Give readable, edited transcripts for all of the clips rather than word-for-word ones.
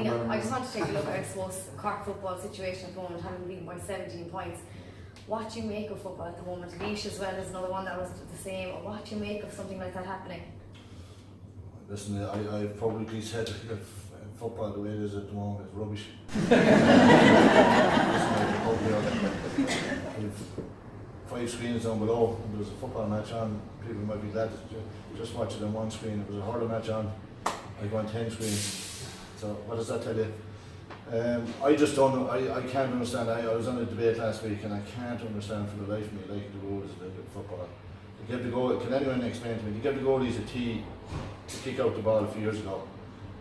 I just want to take a look at, I suppose, Cork football situation at the moment, having been by 17 points. What do you make of football at the moment? Laois as well is another one that was the same. What do you make of something like that happening? Listen, I've publicly said that football the way it is at the moment is rubbish. Listen, 5 screens down below, and there was a football match on. People might be glad to just watch it on one screen. If there was a hurling match on, I go on 10 screens. So what does that tell you? I just don't know. I can't understand. I was on a debate last week, and I can't understand for the life of me like the rules of the football. They gave the goal. Can anyone explain to me? They gave the goalies a tee to kick out the ball a few years ago,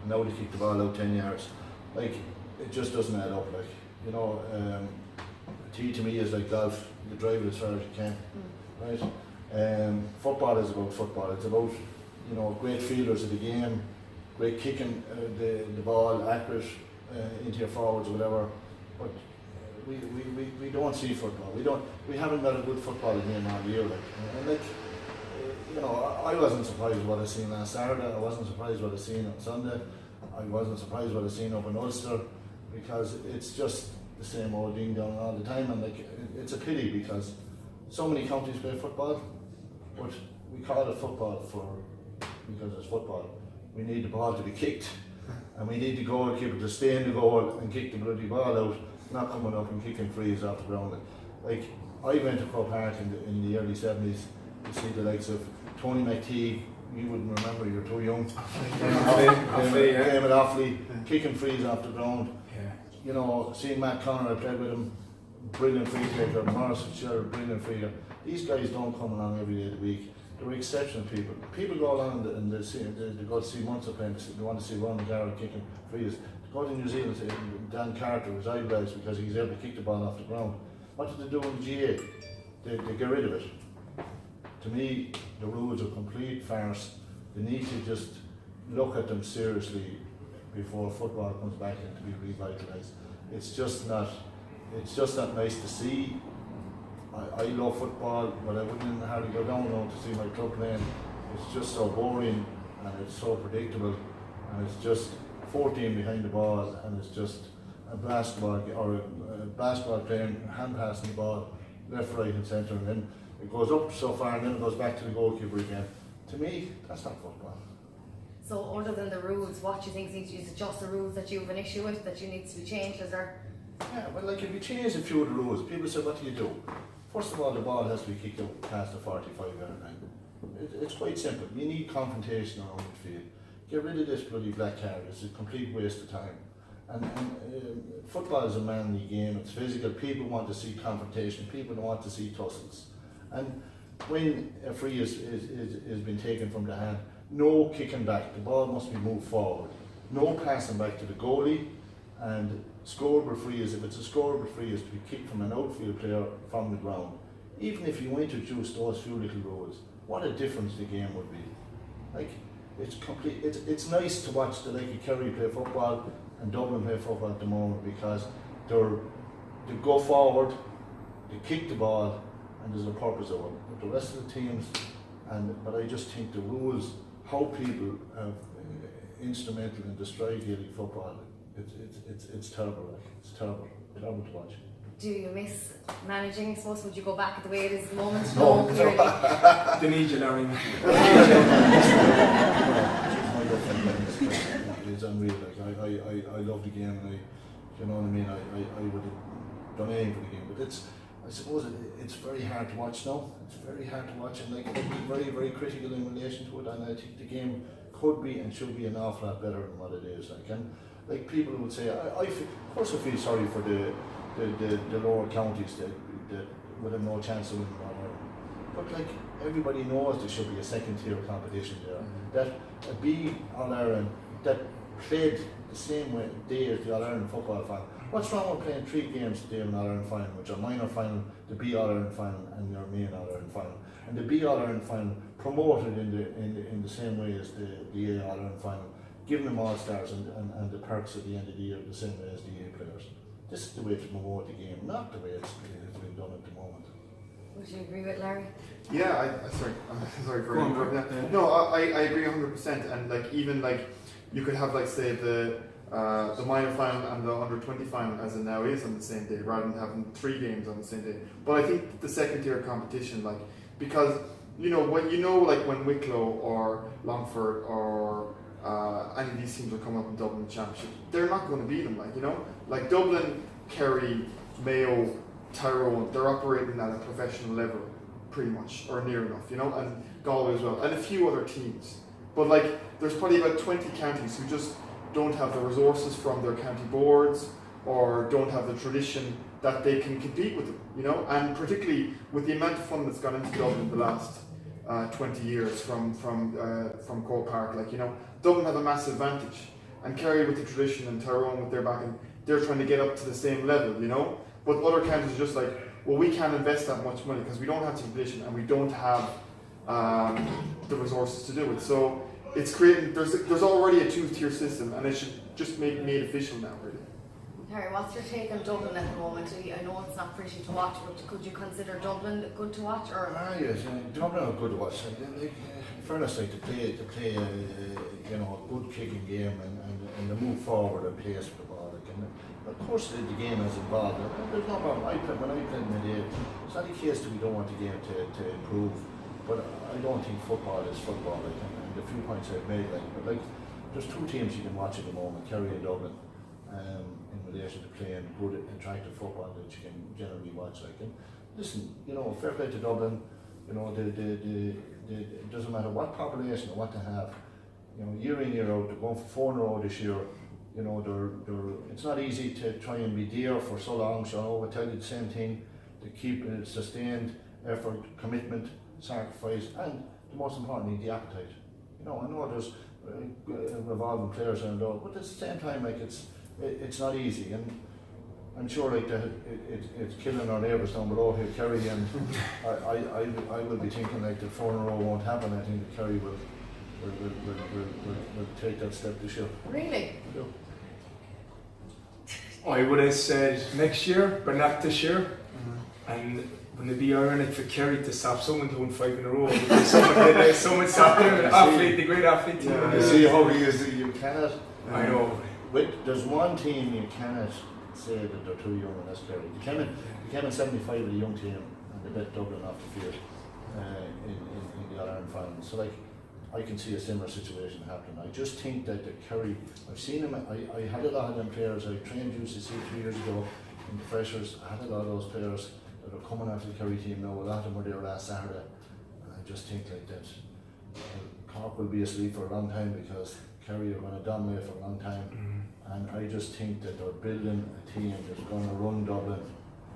and now they kick the ball out 10 yards. Like, it just doesn't add up. Like, you know, a tee to me is like golf. You drive it as far as you can, right? Football is about football. It's about, you know, great fielders of the game, great kicking the ball accurate into your forwards or whatever. But we don't see football. We haven't got a good football game all year. Like, and like, you know, I wasn't surprised what I seen last Saturday. I wasn't surprised what I seen on Sunday. I wasn't surprised what I seen up in Ulster, because it's just the same old ding dong all the time. And like, it's a pity because so many counties play football, but we call it football because it's football. We need the ball to be kicked, and we need the goalkeeper to stay in the goal and kick the bloody ball out, not coming up and kicking frees off the ground. Like, I went to Croke Park in the early 70s to see the likes of Tony McTeague. You wouldn't remember, you're too young. David Offaly, kicking frees off the ground. You know, seeing Matt Connor, I played with him, brilliant free taker. Morris Fitzgerald, brilliant free taker. These guys don't come along every day of the week. They're exceptional people. People go along and they go to see Munster playing, they want to see Ron McGarrett kicking frees. They go to New Zealand, say Dan Carter, his eyebrows, because he's able to kick the ball off the ground. What did they do in the GA? They get rid of it. To me, the rules are complete farce. They need to just look at them seriously before football comes back in to be revitalised. It's just not nice to see. I love football, but I wouldn't hardly go down now to see my club playing. It's just so boring, and it's so predictable, and it's just 14 behind the ball, and it's just a basketball playing, hand passing the ball left, right and centre, and then it goes up so far and then it goes back to the goalkeeper again. To me, that's not football. So other than the rules, what do you think is it just the rules that you have an issue with, that you need to be changed? Is there? Yeah, well, like, if you change a few of the rules, people say, what do you do? First of all, the ball has to be kicked out past the 45-yard line. It's quite simple. You need confrontation around the field. Get rid of this bloody black card. It's a complete waste of time. And football is a manly game. It's physical. People want to see confrontation. People don't want to see tussles. And when a free is been taken from the hand, no kicking back. The ball must be moved forward. No passing back to the goalie. And scoreable free is, if it's a scoreable free, is to be kicked from an outfield player from the ground. Even if you introduce those few little rules, what a difference the game would be. Like, it's complete. It's nice to watch the like of Kerry play football and Dublin play football at the moment, because they go forward, they kick the ball, and there's a purpose of it. But the rest of the teams, but I just think the rules, how people are instrumental in destroying Gaelic football, it's terrible. Like, it's terrible to watch. Do you miss managing? I suppose, would you go back the way it is at the moment? No. Clearly. They need you, Larry. It's unreal. Like, I love the game, and you know what I mean. I would have done anything for the game, but I suppose it's very hard to watch now. It's very hard to watch, and like, I'd be very, very critical in relation to it. And I think the game could be and should be an awful lot better than what it is. Like, and like, people would say, of course I feel sorry for the lower counties that would have no chance of winning All-Ireland. But like, everybody knows there should be a second tier competition there. That a B All-Ireland that played the same way day as the All-Ireland football final. What's wrong with playing 3 games today in All-Ireland final, which are minor final, the B All-Ireland final and your main All-Ireland final? And the B All-Ireland final promoted in the same way as the A All-Ireland final, giving them all-stars and the perks at the end of the year the same way as the A players. This is the way to promote the game, not the way it's been done at the moment. Would you agree with Larry? Yeah, I'm sorry for interrupting that. No, I agree 100%. And like, even like, you could have, like, say the the minor final and the under-20 final as it now is on the same day, rather than having 3 games on the same day. But I think the second tier competition, like, because when Wicklow or Longford or any of these teams are coming up in Dublin Championship, they're not going to beat them. Like Dublin, Kerry, Mayo, Tyrone, they're operating at a professional level, pretty much, or near enough, and Galway as well, and a few other teams. But there's probably about 20 counties who just don't have the resources from their county boards or don't have the tradition that they can compete with them, and particularly with the amount of fun that's gone into Dublin the last 20 years from Croke Park, Dublin have a massive advantage, and Kerry with the tradition and Tyrone with their backing, they're trying to get up to the same level, but other counties are just well, we can't invest that much money because we don't have the tradition and we don't have the resources to do it. So it's creating, there's already a 2-tier system, and it should just be made official now, really. Harry, what's your take on Dublin at the moment? I know it's not pretty to watch, but could you consider Dublin good to watch? Or Yes, Dublin are good to watch. In fairness, to play a good kicking game and to move forward and pace with the ball. Of course, the game is involved. There's no problem. When I played in the day, it's not the case that we don't want the game to improve, but I don't think football is football. And the few points I've made, but there's 2 teams you can watch at the moment, Kerry and Dublin, in relation to playing good, attractive football that you can generally watch. And listen, fair play to Dublin. It doesn't matter what population or what they have. Year in, year out, they're going for 4 in a row this year. It's not easy to try and be there for so long. So I will tell you the same thing, to keep sustained effort, commitment, sacrifice, and most importantly, the appetite. I know there's revolving players around, but at the same time, it's not easy, and I'm sure it's killing our neighbours down below here, Kerry, and I will be thinking that 4 in a row won't happen. I think that Kerry will take that step this year. really? Yeah. I would have said next year, but not this year. And wouldn't it be ironic for Kerry to stop someone doing 5 in a row? Because someone stopped them, the great athlete team. You see how he is. You cannot. I know. There's one team you cannot say that they're too young, and that's Kerry. They came in 75 with a young team, and they bet Dublin off the field in the All-Ireland final. So I can see a similar situation happening. I just think that the Kerry, I've seen them, I had a lot of them players, I trained UCC 2 years ago in the freshers. I had a lot of those players that are coming after the Kerry team now. A lot of them were there last Saturday, and I just think that Cork will be asleep for a long time because Kerry are going to dominate for a long time. And I just think that they're building a team that's going to run Dublin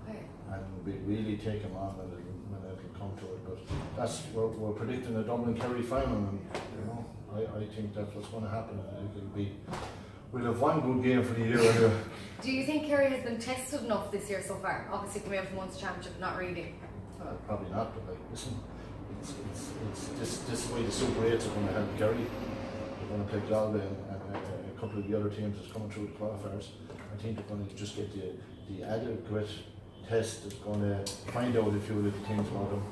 and we really take them on when it'll come to it. But we're predicting a Dublin Kerry final, and I think that's what's going to happen. We'll have one good game for the year anyway. Do you think Kerry has been tested enough this year so far? Obviously coming out from Munster Championship, not really. Probably not, but listen, it's this way the Super 8s are going to help Kerry. They're going to play Galway and a couple of the other teams that's coming through the qualifiers. I think they're going to just get the adequate test that's going to find out a few little things about them.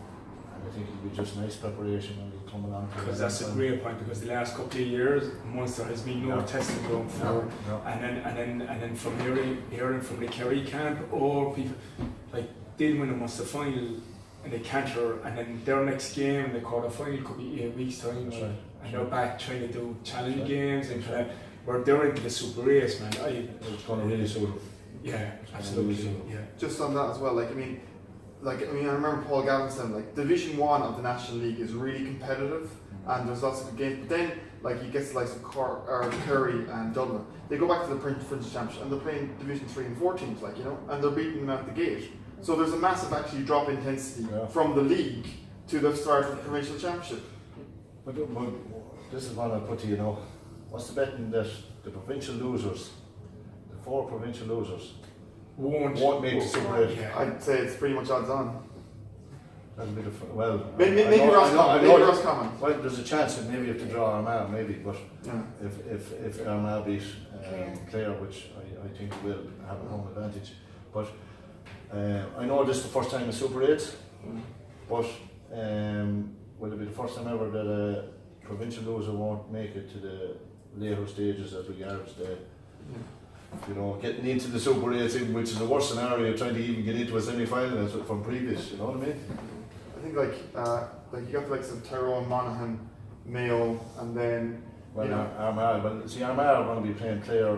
And I think it'll be just nice preparation when they come along. Because that's a great point, because the last couple of years, Munster has been no testing going forward. No. And then from hearing from the Kerry camp, all people did win a Munster final and they canter, and then their next game in the quarter final could be 8 weeks time. That's right. And they're back trying to do challenge games and kind of, where they're into the Super Race, man. It's going to really suit. Yeah, absolutely. Yeah. Just on that as well, I remember Paul Gavin saying Division 1 of the National League is really competitive, and there's lots of good games. But then he gets the likes of Kerry and Dublin. They go back to the Prince's Championship and they're playing Division 3 and 4 teams, and they're beating them out the gate. So there's a massive drop in intensity from the league to the start of the provincial championship. But this is what I'll put to you. What's the betting that the provincial losers, the 4 provincial losers, won't make the Super 8? Yeah. I'd say it's pretty much odds on. That'll be Maybe Roscommon. Well, there's a chance that maybe if they draw Armagh, maybe, but yeah. if Armagh beat Clare, which I think will have a home advantage. But I know this is the first time in Super 8, but will it be the first time ever that a provincial loser won't make it to the later stages as regards the You know, getting into the Super 8, which is a worse scenario, trying to even get into a semi-final from previous. You know what I mean? I think like you got the likes of Tyrone Monaghan, Mayo, and then Well, you know, Armagh, but see, Armagh are going to be playing Clare.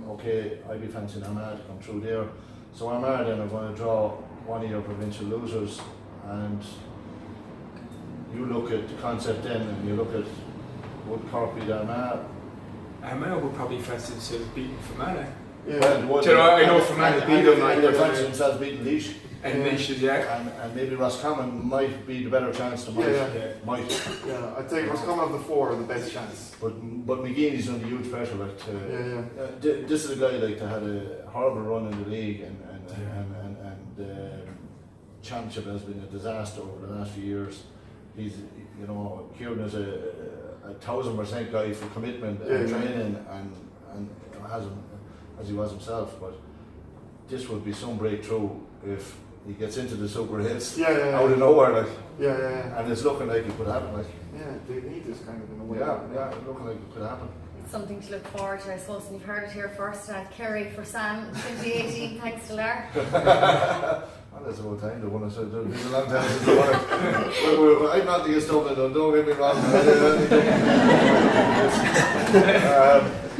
Okay, I'd be fancying Armagh to come through there. So Armagh then are going to draw one of your provincial losers, and you look at the concept then, and you look at would Cork beat Armagh? Armagh would probably fancy themselves beating Fermanagh. yeah. Well, Do you know, I know Fermanagh beat them, and they're fancying themselves beating Laois, and Nations, yeah. and maybe Roscommon might be the better chance to might. Yeah. Might. Yeah, I'd say Roscommon of the four are the best chance. But McGeeney's under huge pressure. Like this is a guy like that had a horrible run in the league, and championship has been a disaster over the last few years. He's, you know, Kieran is a 1000% guy for commitment and training, and has him as he was himself. But this would be some breakthrough if he gets into the Super 8s out of nowhere, like. And it's looking like it could happen, like. Yeah, they need this kind of in a way. Yeah, it's looking like it could happen. It's something to look forward to, I suppose, and you've heard it here first. Kerry for Sam in 2018, thanks to Lar. Well, that's about time. They won it. It's been a long time since they won it. I'm not against Dublin, don't get me wrong.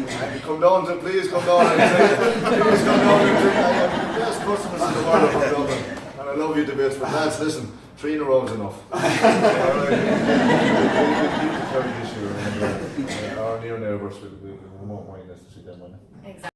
And come down to, please come down and drink. Please come down and drink. I have the best customers in the world from Dublin. And I love you to bits, but lads, listen, 3 in a row is enough. All right. We'll keep the Kerry this year. Our near neighbours, we won't mind us to see them winning. Exactly.